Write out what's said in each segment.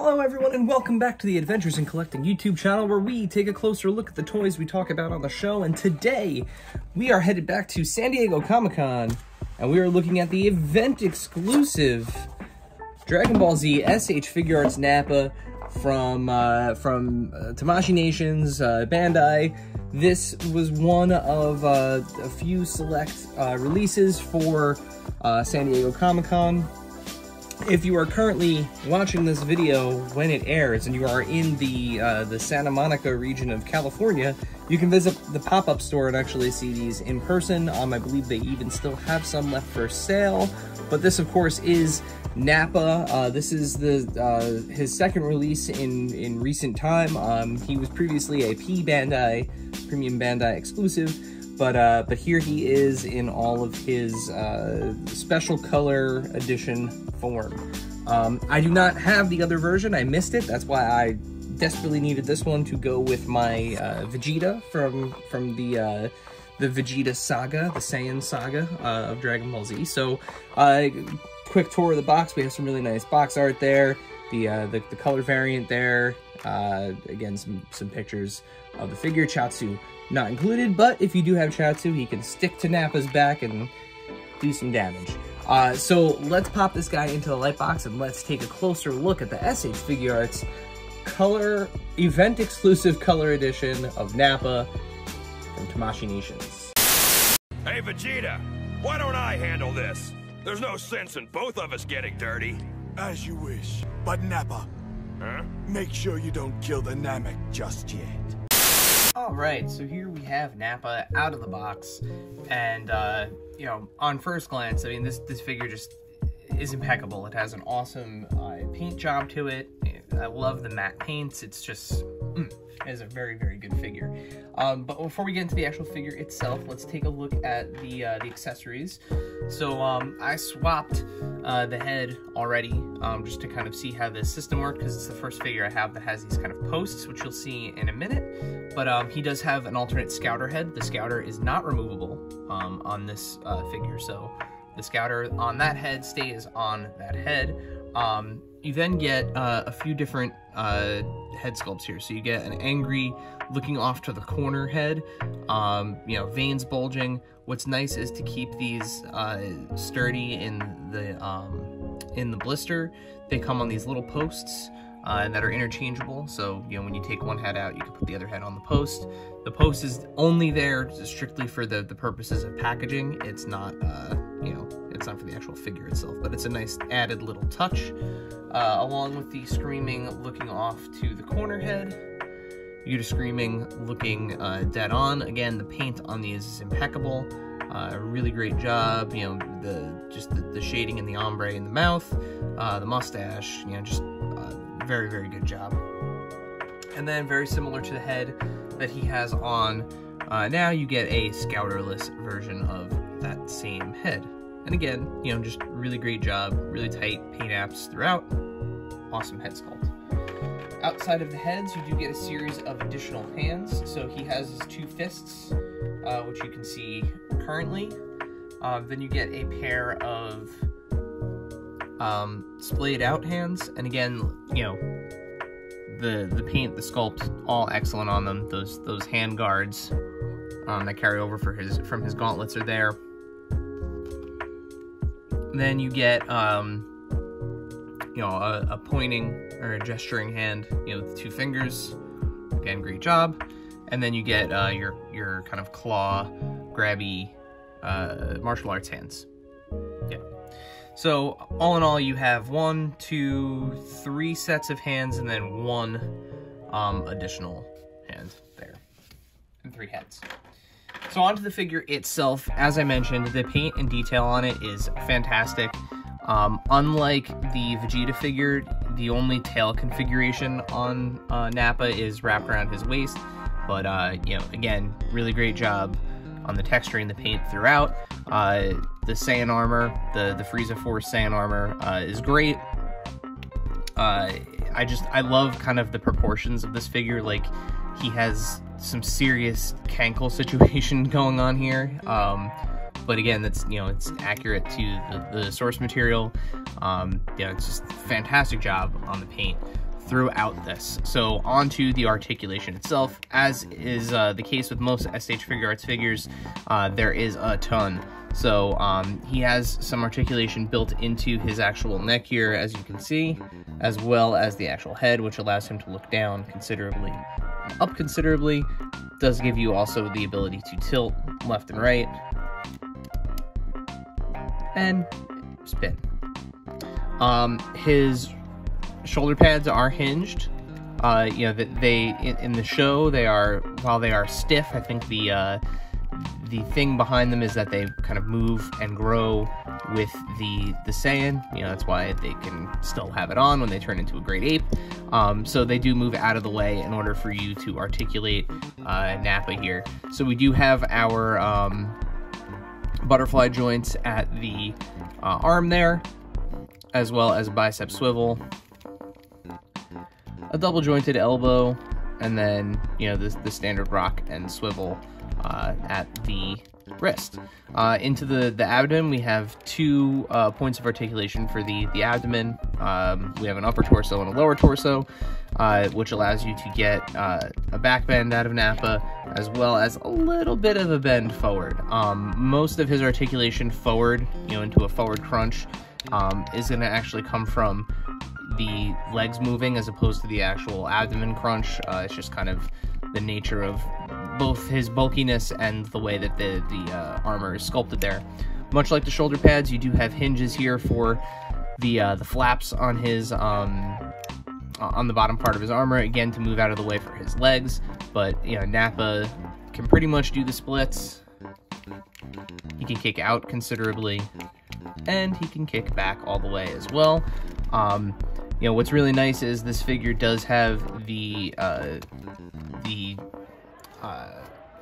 Hello everyone and welcome back to the Adventures in Collecting YouTube channel, where we take a closer look at the toys we talk about on the show. And today we are headed back to San Diego Comic-Con and we are looking at the event exclusive Dragon Ball Z SH Figuarts Nappa from Tamashii Nation's Bandai. This was one of a few select releases for San Diego Comic-Con. If you are currently watching this video when it airs and you are in the Santa Monica region of California, you can visit the pop-up store and actually see these in person. I believe they even still have some left for sale. But this, of course, is Nappa. This is his second release in recent time. He was previously a Premium Bandai exclusive. But here he is in all of his special color edition form. I do not have the other version. I missed it. That's why I desperately needed this one to go with my Vegeta from the Vegeta saga, the Saiyan saga of Dragon Ball Z. So, quick tour of the box. We have some really nice box art there. The color variant there. Again, some pictures of the figure. Chatsu not included, but if you do have Chatsu, he can stick to Nappa's back and do some damage. So let's pop this guy into the light box and let's take a closer look at the SH Figuarts color event exclusive color edition of Nappa from Tamashii Nations. Hey Vegeta, why don't I handle this? There's no sense in both of us getting dirty. As you wish, but Nappa, make sure you don't kill the Namek just yet. Alright, so here we have Nappa out of the box, and, you know, on first glance, I mean, this figure just is impeccable. It has an awesome paint job to it. I love the matte paints. It's just, it is a very, very good figure. But before we get into the actual figure itself, let's take a look at the accessories. So, I swapped the head already, just to kind of see how the system works, because it's the first figure I have that has these kind of posts, which you'll see in a minute. But he does have an alternate scouter head. The scouter is not removable on this figure, so the scouter on that head stays on that head. You then get a few different head sculpts here. So you get an angry, looking off to the corner head, you know, veins bulging. What's nice is to keep these sturdy in the blister. They come on these little posts that are interchangeable. So, you know, when you take one head out, you can put the other head on the post. The post is only there strictly for the purposes of packaging. It's not, you know, it's not for the actual figure itself, but it's a nice added little touch. Along with the Screaming looking off to the corner head, you get a Screaming looking dead on. Again, the paint on these is impeccable. Really great job. You know, the shading in the ombre in the mouth, the mustache. You know, just very, very good job. And then very similar to the head that he has on now, you get a scouterless version of that same head. And again, you know, just really great job, really tight paint apps throughout. Awesome head sculpt. Outside of the heads, you do get a series of additional hands. So he has his two fists, which you can see currently. Then you get a pair of splayed out hands. And again, you know, the paint, the sculpt, all excellent on them. Those hand guards that carry over from his gauntlets are there. Then you get, you know, a pointing or a gesturing hand, you know, with 2 fingers. Again, great job. And then you get your kind of claw, grabby martial arts hands. Yeah. So all in all, you have 1, 2, 3 sets of hands, and then 1 additional hand there, and 3 heads. So onto the figure itself. As I mentioned, the paint and detail on it is fantastic. Unlike the Vegeta figure, the only tail configuration on Nappa is wrapped around his waist. But, you know, again, really great job on the texturing, the paint throughout. The Saiyan armor, the Frieza Force Saiyan armor is great. I love kind of the proportions of this figure. Like, he has some serious cankle situation going on here. But again, that's, you know, it's accurate to the source material. You know, it's just fantastic job on the paint throughout this. So onto the articulation itself, as is the case with most SH Figuarts figures, there is a ton. So he has some articulation built into his actual neck here, as you can see, as well as the actual head, which allows him to look down considerably, up considerably. Does give you also the ability to tilt left and right, and spin. His shoulder pads are hinged. You know, that in the show, they are, while they are stiff, I think the thing behind them is that they kind of move and grow with the Saiyan. You know, that's why they can still have it on when they turn into a great ape. So they do move out of the way in order for you to articulate Nappa here. So we do have our butterfly joints at the arm there, as well as a bicep swivel, a double jointed elbow, and then, you know, the standard rock and swivel at the wrist. Into the abdomen, we have 2 points of articulation for the abdomen. We have an upper torso and a lower torso, which allows you to get a back bend out of Nappa, as well as a little bit of a bend forward. Most of his articulation forward, you know, into a forward crunch, is going to actually come from the legs moving as opposed to the actual abdomen crunch. It's just kind of the nature of both his bulkiness and the way that the armor is sculpted there. Much like the shoulder pads, you do have hinges here for the flaps on his on the bottom part of his armor, again to move out of the way for his legs. But you know, Nappa can pretty much do the splits. He can kick out considerably, and he can kick back all the way as well. You know, what's really nice is this figure does have the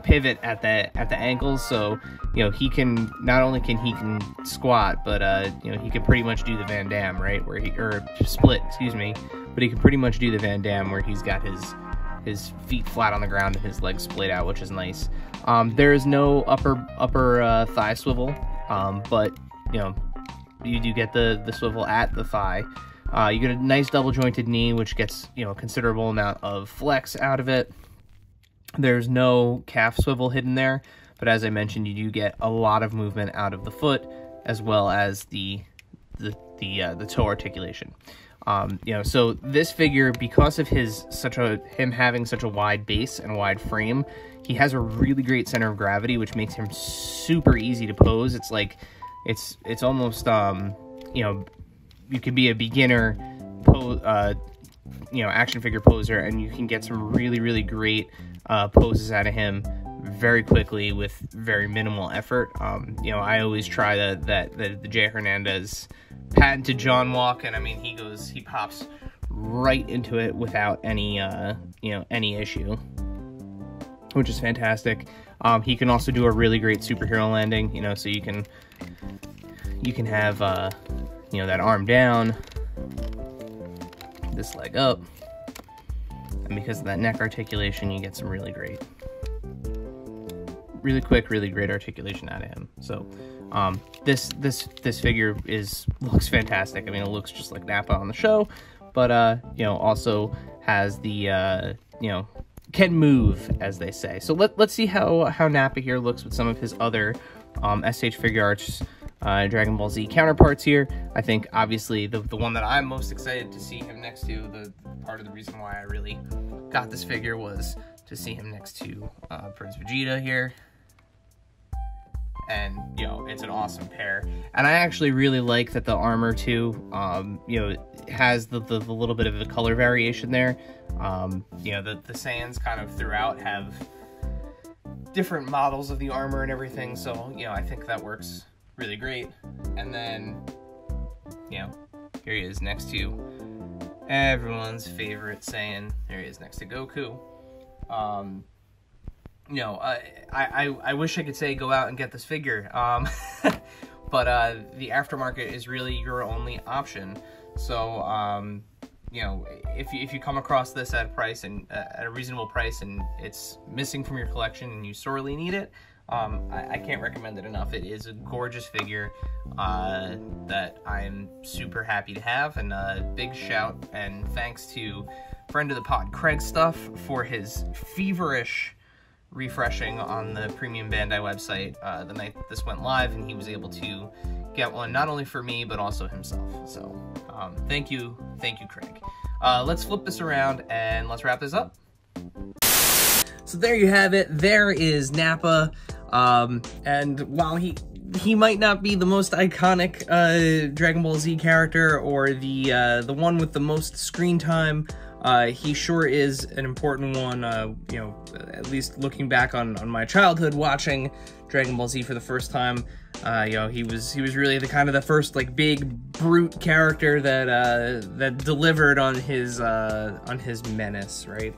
pivot at the ankles, so you know, he can not only can squat, but you know, he can pretty much do the Van Damme, right, where or split, excuse me, but he can pretty much do the Van Damme where he's got his feet flat on the ground and his legs splayed out, which is nice. There is no upper thigh swivel, but you know, you do get the swivel at the thigh. You get a nice double jointed knee, which gets, you know, a considerable amount of flex out of it. There's no calf swivel hidden there, but as I mentioned, you do get a lot of movement out of the foot, as well as the toe articulation. You know, so this figure, because of him having such a wide base and wide frame, he has a really great center of gravity, which makes him super easy to pose. It's like, it's almost, you know, you could be a beginner you know, action figure poser, and you can get some really great poses out of him very quickly with very minimal effort. You know, I always try the Jay Hernandez patented John walk, and I mean, he pops right into it without any you know, any issue, which is fantastic. He can also do a really great superhero landing, you know, so you can have you know, that arm down, this leg up, and because of that neck articulation, you get some really quick, really great articulation out of him. So this figure looks fantastic. I mean, it looks just like Nappa on the show, but you know, also has the you know, can move, as they say. So let's see how Nappa here looks with some of his other SH Figuarts Dragon Ball Z counterparts here. I think obviously the one that I'm most excited to see him next to, the part of the reason why I really got this figure was to see him next to Prince Vegeta here. And you know, it's an awesome pair, and I actually really like that the armor too, you know, has the little bit of a color variation there. You know, the Saiyans kind of throughout have different models of the armor and everything, so you know, I think that works really great. And then, you know, here he is next to everyone's favorite Saiyan. There he is next to Goku. You know, I wish I could say go out and get this figure, but the aftermarket is really your only option. So you know, if you come across this at a price and at a reasonable price and it's missing from your collection and you sorely need it, I can't recommend it enough. It is a gorgeous figure that I'm super happy to have, and big shout and thanks to friend of the pod Craig Stuff for his feverish refreshing on the premium Bandai website the night that this went live, and he was able to get one not only for me but also himself. So thank you Craig. Let's flip this around and let's wrap this up. So there you have it. There is Nappa, and while he might not be the most iconic Dragon Ball Z character or the one with the most screen time, he sure is an important one. You know, at least looking back on my childhood watching Dragon Ball Z for the first time, you know, he was really the first like big brute character that delivered on his menace, right?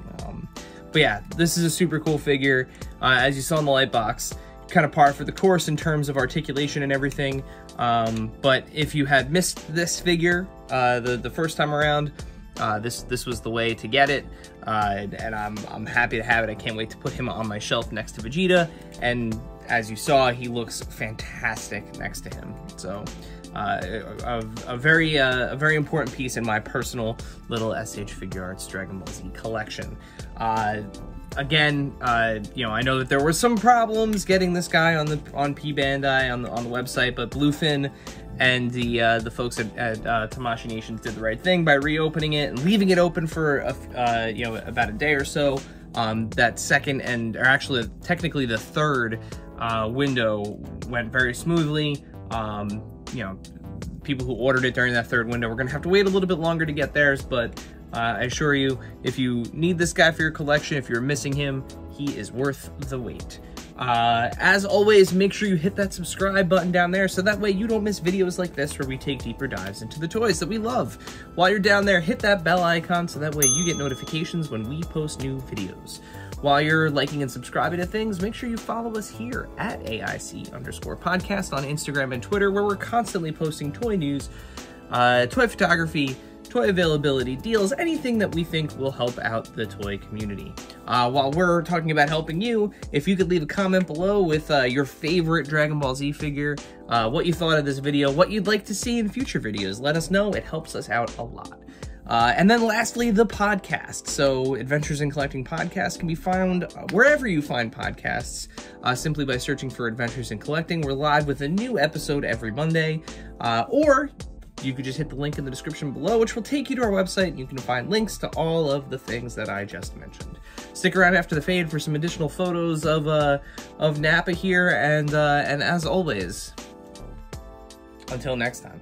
But yeah, this is a super cool figure. As you saw in the light box, kind of par for the course in terms of articulation and everything. But if you had missed this figure the first time around, this was the way to get it, and I'm happy to have it. I can't wait to put him on my shelf next to Vegeta, and as you saw, he looks fantastic next to him. So a very important piece in my personal little SH Figuarts Dragon Ball Z collection. Again, you know, I know that there were some problems getting this guy on P Bandai on the website, but Bluefin and the folks at Tamashii Nations did the right thing by reopening it and leaving it open for you know, about a day or so. That second or actually technically the third window went very smoothly. You know, people who ordered it during that third window were gonna have to wait a little bit longer to get theirs, but I assure you, if you need this guy for your collection, if you're missing him, he is worth the wait. As always, make sure you hit that subscribe button down there so that way you don't miss videos like this where we take deeper dives into the toys that we love. While you're down there, hit that bell icon so that way you get notifications when we post new videos. While you're liking and subscribing to things, make sure you follow us here at AIC_podcast on Instagram and Twitter, where we're constantly posting toy news, toy photography, toy availability, deals, anything that we think will help out the toy community. While we're talking about helping you, if you could leave a comment below with your favorite Dragon Ball Z figure, what you thought of this video, what you'd like to see in future videos, let us know. It helps us out a lot. And then lastly, the podcast. So Adventures in Collecting Podcast can be found wherever you find podcasts, simply by searching for Adventures in Collecting. We're live with a new episode every Monday, or you could just hit the link in the description below, which will take you to our website, and you can find links to all of the things that I just mentioned. Stick around after the fade for some additional photos of Nappa here, and as always, until next time.